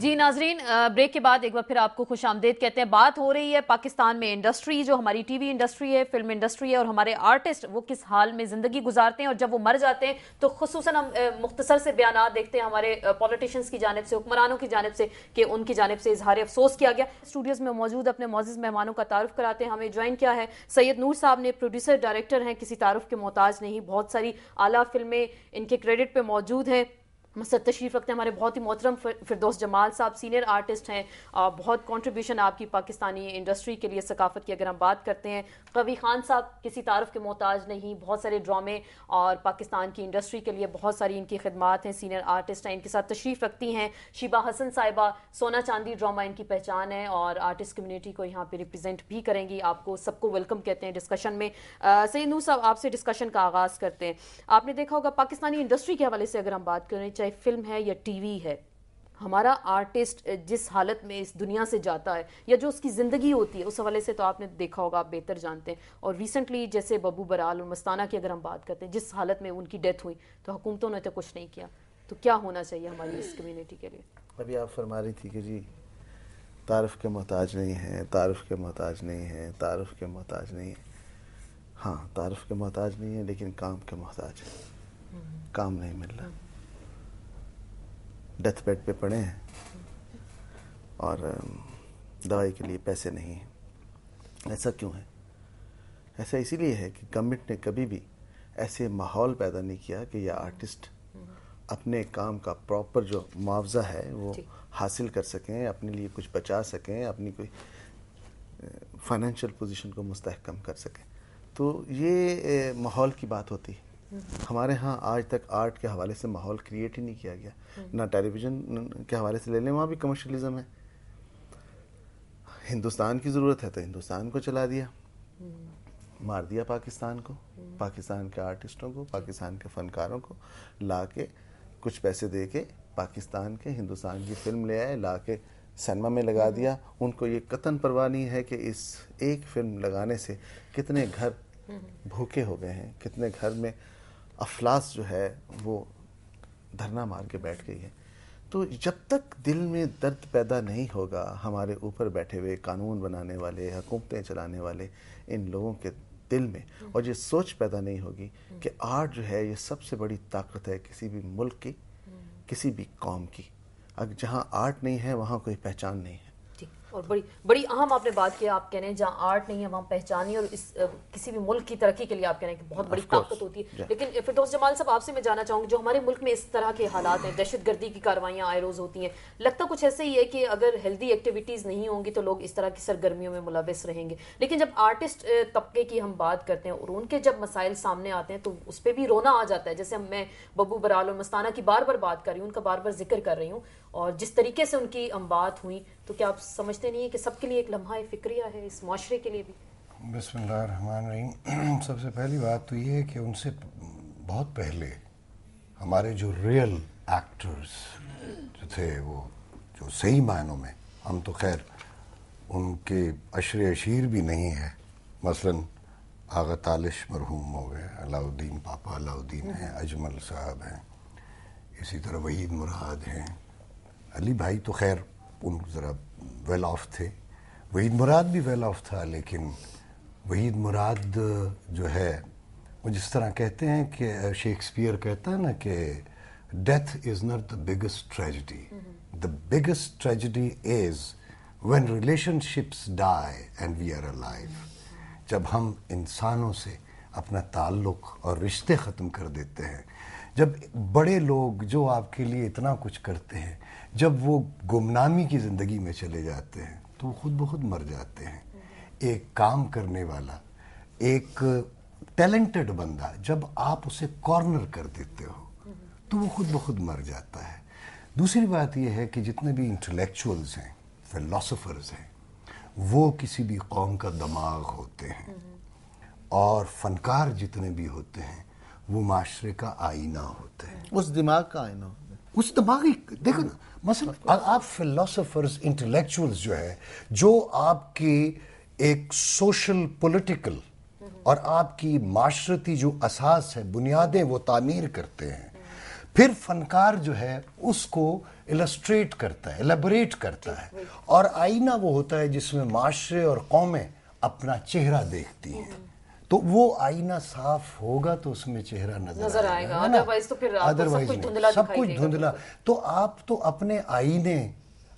جی ناظرین، بریک کے بعد ایک بار پھر آپ کو خوش آمدید کہتے ہیں. بات ہو رہی ہے پاکستان میں انڈسٹری، جو ہماری ٹی وی انڈسٹری ہے، فلم انڈسٹری ہے، اور ہمارے آرٹسٹ وہ کس حال میں زندگی گزارتے ہیں، اور جب وہ مر جاتے ہیں تو خصوصاً ہم مختصر سے بیانات دیکھتے ہیں ہمارے پولیٹیشینز کی جانب سے، حکمرانوں کی جانب سے، کہ ان کی جانب سے اظہار افسوس کیا گیا. اسٹوڈیوز میں موجود اپنے معزز مہمانوں کا تعارف کراتے ہیں. ہمیں جوائن کیا ہے سید نور صاحب نے، پروڈیوسر ڈائریکٹر ہیں، کسی تعارف کے محتاج نہیں، بہت ساری اعلیٰ فلمیں ان کے کریڈٹ پہ موجود ہیں. مسد تشریف رکھتے ہیں ہمارے بہت ہی محترم فردوس جمال صاحب، سینئر آرٹسٹ ہیں، بہت کنٹریبیوشن آپ کی پاکستانی انڈسٹری کے لیے، ثقافت کی اگر ہم بات کرتے ہیں. قوی خان صاحب کسی تعارف کے محتاج نہیں، بہت سارے ڈرامے اور پاکستان کی انڈسٹری کے لیے بہت ساری ان کی خدمات ہیں، سینئر آرٹسٹ ہیں. ان کے ساتھ تشریف رکھتی ہیں شیبہ حسن صاحبہ، سونا چاندی ڈرامہ ان کی پہچان ہے اور آرٹسٹ کمیونٹی کو یہاں پہ ریپرزینٹ بھی کریں گی. آپ کو سب کو ویلکم کہتے ہیں ڈسکشن میں. سید نور صاحب، آپ سے ڈسکشن کا آغاز کرتے ہیں. آپ نے دیکھا ہوگا پاکستانی انڈسٹری کے حوالے سے اگر ہم بات کریں، چاہے فلم ہے یا ٹی وی ہے، ہمارا آرٹسٹ جس حالت میں اس دنیا سے جاتا ہے یا جو اس کی زندگی ہوتی ہے، اس حوالے سے تو آپ نے دیکھا ہوگا، آپ بہتر جانتے ہیں. اور ریسنٹلی جیسے ببو برال اور مستانہ کی اگر ہم بات کرتے ہیں، جس حالت میں ان کی ڈیتھ ہوئی، تو حکومتوں نے تو کچھ نہیں کیا. تو کیا ہونا چاہیے ہماری اس کمیونٹی کے لیے؟ ابھی آپ فرما رہی تھی کہ جی تعارف کے محتاج نہیں ہیں، تعارف کے محتاج نہیں ہیں، تعارف کے محتاج نہیں ہیں. ہاں، تعارف کے محتاج نہیں ہیں، لیکن کام کے محتاج ہیں. کام نہیں مل رہا، ڈیتھ بیڈ پہ پڑے ہیں اور دوائی کے لیے پیسے نہیں ہیں. ایسا کیوں ہے؟ ایسا اسی لیے ہے کہ گورنمنٹ نے کبھی بھی ایسے ماحول پیدا نہیں کیا کہ یہ آرٹسٹ اپنے کام کا پراپر جو معاوضہ ہے وہ حاصل کر سکیں، اپنے لیے کچھ بچا سکیں، اپنی کوئی فائنینشیل پوزیشن کو مستحکم کر سکیں. تو یہ ماحول کی بات ہوتی ہے. ہمارے ہاں آج تک آرٹ کے حوالے سے ماحول کریٹ ہی نہیں کیا گیا. نہ ٹیلی ویژن کے حوالے سے لے لیں، وہاں بھی کمرشلزم ہے. ہندوستان کی ضرورت ہے تو ہندوستان کو چلا دیا، مار دیا پاکستان کو، پاکستان کے آرٹسٹوں کو، پاکستان کے فنکاروں کو لا کے کچھ پیسے دے کے پاکستان کے ہندوستان کی فلم لے آئے، لا کے سینما میں لگا دیا. ان کو یہ قطعاً پرواہ نہیں ہے کہ اس ایک فلم لگانے سے کتنے گھر بھوکے ہو گئے ہیں، کتنے گھر میں افلاس جو ہے وہ دھرنا مار کے بیٹھ گئی ہے. تو جب تک دل میں درد پیدا نہیں ہوگا ہمارے اوپر بیٹھے ہوئے قانون بنانے والے، حکومتیں چلانے والے ان لوگوں کے دل میں، اور یہ سوچ پیدا نہیں ہوگی کہ آرٹ جو ہے یہ سب سے بڑی طاقت ہے کسی بھی ملک کی، کسی بھی قوم کی. اگر جہاں آرٹ نہیں ہے وہاں کوئی پہچان نہیں ہے. اور بڑی اہم آپ نے بات کی، آپ کہہ رہے ہیں جہاں آرٹ نہیں ہے وہاں پہچان نہیں، اور اس کسی بھی ملک کی ترقی کے لیے آپ کہہ رہے ہیں کہ بہت بڑی طاقت ہوتی ہے. لیکن فردوس جمال صاحب، آپ سے میں جاننا چاہوں گی، جو ہمارے ملک میں اس طرح کے حالات ہیں، دہشت گردی کی کاروائیاں آئے روز ہوتی ہیں، لگتا کچھ ایسے ہی ہے کہ اگر ہیلدی ایکٹیویٹیز نہیں ہوں گی تو لوگ اس طرح کی سرگرمیوں میں ملوث رہیں گے. لیکن جب آرٹسٹ طبقے کی ہم بات کرتے ہیں اور ان کے جب مسائل سامنے آتے ہیں تو اس پہ بھی رونا آ جاتا ہے. جیسے میں ببو برال اور مستانہ کی بار بار بات کر رہی ہوں، ان کا بار بار ذکر کر رہی ہوں، اور جس طریقے سے ان کی بات ہوئی، تو کیا آپ سمجھتے نہیں ہیں کہ سب کے لیے ایک لمحہ فکریہ ہے، اس معاشرے کے لیے بھی؟ بسم اللہ الرحمن الرحیم. سب سے پہلی بات تو یہ ہے کہ ان سے بہت پہلے ہمارے جو ریئل ایکٹرز جو تھے، وہ جو صحیح معنوں میں، ہم تو خیر ان کے عشر اشیر بھی نہیں ہے. مثلاً آغا تالش مرحوم ہو گئے، علاؤ الدین، پاپا علاؤ الدین ہیں، اجمل صاحب ہیں، اسی طرح وحید مراد ہیں. علی بھائی تو خیر ان ذرا ویل آف تھے، وحید مراد بھی ویل آف تھا، لیکن وحید مراد جو ہے وہ جس طرح کہتے ہیں کہ شیکسپیئر کہتا ہے نا کہ death is not the biggest tragedy, the biggest tragedy is when relationships die and we are alive. جب ہم انسانوں سے اپنا تعلق اور رشتے ختم کر دیتے ہیں، جب بڑے لوگ جو آپ کے لیے اتنا کچھ کرتے ہیں، جب وہ گمنامی کی زندگی میں چلے جاتے ہیں تو وہ خود بخود مر جاتے ہیں. ایک کام کرنے والا، ایک ٹیلنٹڈ بندہ، جب آپ اسے کارنر کر دیتے ہو تو وہ خود بخود مر جاتا ہے. دوسری بات یہ ہے کہ جتنے بھی انٹلیکچوئلز ہیں، فلاسفرز ہیں، وہ کسی بھی قوم کا دماغ ہوتے ہیں، اور فنکار جتنے بھی ہوتے ہیں وہ معاشرے کا آئینہ ہوتے ہیں. اس دماغ کا آئینہ ہوتا ہے، اس دماغی دیکھو نا. مثلا آپ فلاسفرز، انٹلیکچوئلز جو ہے، جو آپ کی ایک سوشل پولیٹیکل اور آپ کی معاشرتی جو اساس ہے، بنیادیں وہ تعمیر کرتے ہیں. پھر فنکار جو ہے اس کو السٹریٹ کرتا ہے, ایلیبوریٹ کرتا ہے. اور آئینہ وہ ہوتا ہے جس میں معاشرے اور قومیں اپنا چہرہ دیکھتی ہیں. تو وہ آئینہ صاف ہوگا تو اس میں چہرہ نظر آئے گا, ادروائز تو پھر ادروائز سب کچھ دھندلا. تو آپ تو اپنے آئینے,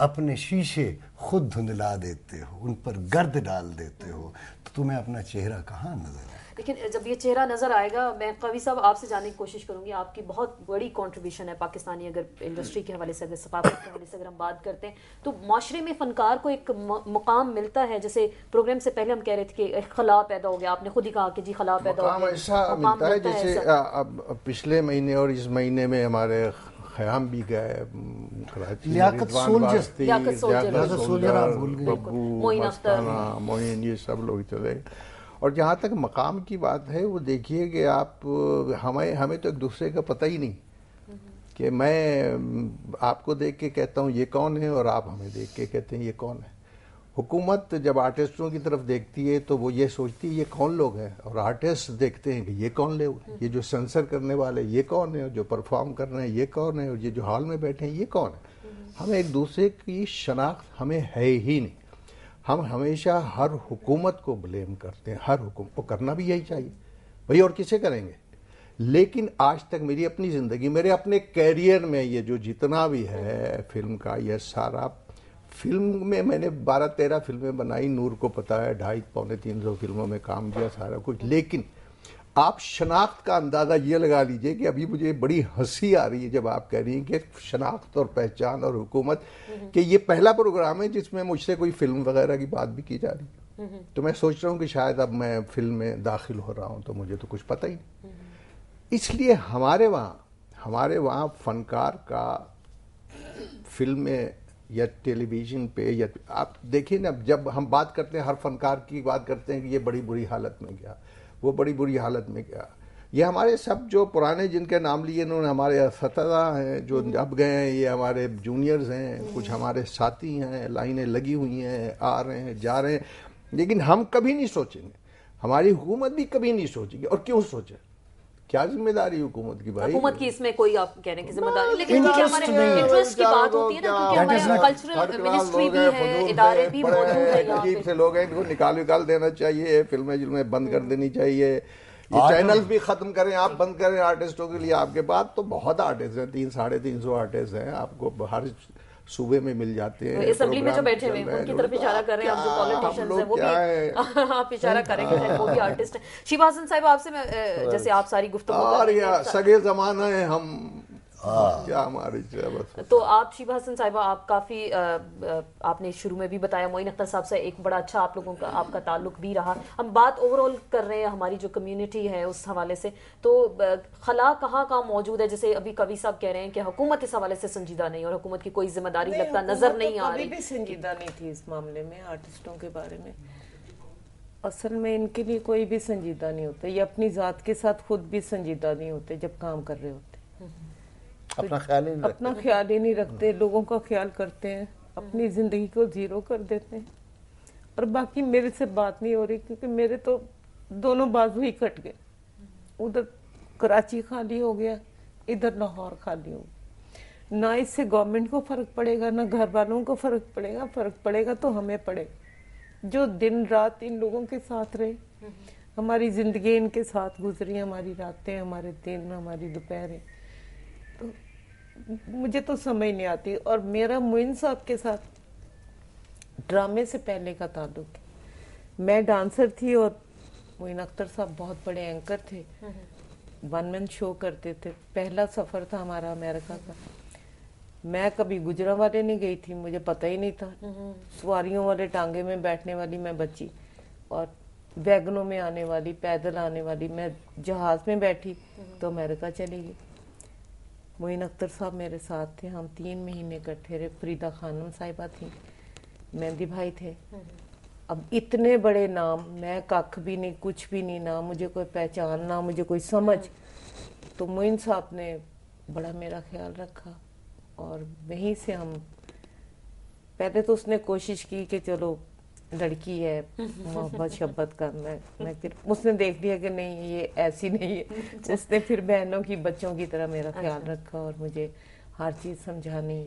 اپنے شیشے خود دھندلا دیتے ہو, ان پر گرد ڈال دیتے ہو, تو تمہیں اپنا چہرہ کہاں نظر آئے. لیکن جب یہ چہرہ نظر آئے گا, میں قوی صاحب آپ سے جاننے کی کوشش کروں گی, آپ کی بہت بڑی کنٹریبیوشن ہے پاکستانی اگر انڈسٹری کے حوالے سے, اگر ثقافت کے حوالے سے اگر ہم بات کرتے ہیں تو معاشرے میں فنکار کو ایک مقام ملتا ہے. جیسے پروگرام سے پہلے ہم کہہ رہے تھے کہ ایک خلا پیدا ہو گیا, آپ نے خود ہی کہا کہ جی خلا پیدا ہو گیا. ایسا ملتا ہے جیسے پچھلے مہینے اور اس مہینے میں ہمارے خیام بھی گئے, لیاقت سولجر, ببو, مستانہ, معین, یہ سب لوگ چلے. اور جہاں تک مقام کی بات ہے, وہ دیکھیے کہ آپ ہمیں تو ایک دوسرے کا پتہ ہی نہیں کہ میں آپ کو دیکھ کے کہتا ہوں یہ کون ہے اور آپ ہمیں دیکھ کے کہتے ہیں یہ کون ہے. حکومت جب آرٹسٹوں کی طرف دیکھتی ہے تو وہ یہ سوچتی ہے یہ کون لوگ ہیں, اور آرٹسٹ دیکھتے ہیں کہ یہ کون لوگ ہیں, یہ جو سینسر کرنے والے یہ کون ہیں, اور جو پرفارم کر رہے ہیں یہ کون ہیں, اور یہ جو ہال میں بیٹھے ہیں یہ کون ہیں. ہمیں ایک دوسرے کی شناخت ہمیں ہے ہی نہیں. ہم ہمیشہ ہر حکومت کو بلیم کرتے ہیں, ہر حکومت کو کرنا بھی یہی چاہیے بھئی, اور کسے کریں گے. لیکن آج تک میری اپنی زندگی, میرے اپنے کیریئر میں یہ جو جتنا بھی ہے فلم کا, یہ سارا فلم میں نے 12-13 فلمیں بنائی, نور کو پتہ ہے 250-300 فلموں میں کام کیا, سارا کچھ. لیکن آپ شناخت کا اندازہ یہ لگا لیجئے کہ ابھی مجھے بڑی ہنسی آ رہی ہے جب آپ کہہ رہی ہیں کہ شناخت اور پہچان اور حکومت, کہ یہ پہلا پروگرام ہے جس میں مجھ سے کوئی فلم وغیرہ کی بات بھی کی جا رہی ہے. تو میں سوچ رہا ہوں کہ شاید اب میں فلم میں داخل ہو رہا ہوں تو مجھے تو کچھ پتہ ہی نہیں. اس لیے ہمارے وہاں فنکار کا فلم میں یا ٹیلی ویژن پہ, یا آپ دیکھیں نا, جب ہم بات کرتے ہیں ہر فنکار کی بات کرتے ہیں کہ یہ بڑی بری حالت میں گیا, وہ بڑی بری حالت میں گیا. یہ ہمارے سب جو پرانے جن کے نام لیے انہوں نے, ہمارے اساتذہ ہیں جو اب گئے ہیں, یہ ہمارے جونیئرز ہیں, کچھ ہمارے ساتھی ہیں, لائنیں لگی ہوئی ہیں, آ رہے ہیں جا رہے ہیں. لیکن ہم کبھی نہیں سوچیں گے, ہماری حکومت بھی کبھی نہیں سوچے گی. اور کیوں سوچے, کیا ذمہ داری حکومت کی بھائی؟ حکومت کی اس میں کوئی آپ کہہ رہے ہیں کہ ذمہ داری, لیکن کیونکہ ہمارے انٹرسٹ کی بات ہوتی ہے نا, کیونکہ ہمارے کلچرل منسٹری بھی ہے, ادارے بھی موجود ہیں یہاں پہ. عجیب سے لوگ ہیں, ان کو نکال دینا چاہیے, فلمیں بند کر دینی چاہیے, یہ چینلز بھی ختم کریں, آپ بند کریں آرٹسٹوں کے لیے. آپ کے پاس تو بہت آرٹسٹ ہیں, 300-350 آرٹسٹ ہیں, آپ کو ہر صوبے میں مل جاتے ہیں. اسمبلی میں جو بیٹھے ہوئے ہیں ان کی طرف اشارہ کر رہے ہیں, آپ جو پولیٹیشینز ہیں وہ بھی آپ اشارہ کریں کہ وہ بھی آرٹسٹ ہیں. شیبہ حسن صاحب, آپ سے میں جیسے آپ ساری گفتگو اور یہ سگے زمانہ ہے ہم, کیا ہماری تو آپ شیبہ حسن صاحبہ, آپ کافی آپ نے شروع میں بھی بتایا معین اختر صاحب سے ایک بڑا اچھا آپ لوگوں کا آپ کا تعلق بھی رہا. ہم بات اوور آل کر رہے ہیں ہماری جو کمیونٹی ہے اس حوالے سے, تو خلا کہاں موجود ہے. جیسے ابھی کوی صاحب کہہ رہے ہیں کہ حکومت اس حوالے سے سنجیدہ نہیں, اور حکومت کی کوئی ذمہ داری لگتا نظر نہیں آ رہی. کبھی بھی سنجیدہ نہیں تھی اس معاملے میں, آرٹسٹوں کے بارے میں. اصل میں ان کے لیے کوئی بھی سنجیدہ نہیں ہوتا, یہ اپنی ذات کے ساتھ خود بھی سنجیدہ نہیں ہوتے جب کام کر رہے ہوتے, اپنا خیال ہی نہیں رکھتے, لوگوں کا خیال کرتے ہیں, اپنی زندگی کو زیرو کر دیتے ہیں. اور باقی میرے سے بات نہیں ہو رہی کیونکہ میرے تو دونوں بازو ہی کٹ گئے, ادھر کراچی خالی ہو گیا, ادھر لاہور خالی ہو گیا. نہ اس سے گورنمنٹ کو فرق پڑے گا, نہ گھر والوں کو فرق پڑے گا. فرق پڑے گا تو ہمیں پڑے گا جو دن رات ان لوگوں کے ساتھ رہے. ہماری زندگی ان کے ساتھ گزری, ہماری راتیں, ہمارے دن, ہماری دوپہریں. تو مجھے تو سمجھ نہیں آتی. اور میرا معین صاحب کے ساتھ ڈرامے سے پہلے کا تعلق ہے. میں ڈانسر تھی اور معین اختر صاحب بہت بڑے اینکر تھے, 1 مین شو کرتے تھے. پہلا سفر تھا ہمارا امریکہ کا. میں کبھی گجرانوالے نہیں گئی تھی, مجھے پتہ ہی نہیں تھا. سواریوں والے ٹانگے میں بیٹھنے والی میں بچی, اور ویگنوں میں آنے والی, پیدل آنے والی. میں جہاز میں بیٹھی تو امریکہ چلی گئی. معین اختر صاحب میرے ساتھ تھے, ہم 3 مہینے کٹھے رہے. فریدہ خانم صاحبہ تھیں, مہندی بھائی تھے. اب اتنے بڑے نام, میں کھ بھی نہیں, کچھ بھی نہیں, نہ مجھے کوئی پہچان, نہ مجھے کوئی سمجھ. تو معین صاحب نے بڑا میرا خیال رکھا, اور وہیں سے ہم, پہلے تو اس نے کوشش کی کہ چلو لڑکی ہے, محبت شبت کرنا ہے. میں پھر اس نے دیکھ لیا کہ نہیں یہ ایسی نہیں ہے. اس نے پھر بہنوں کی, بچوں کی طرح میرا خیال رکھا, اور مجھے ہر چیز سمجھانی,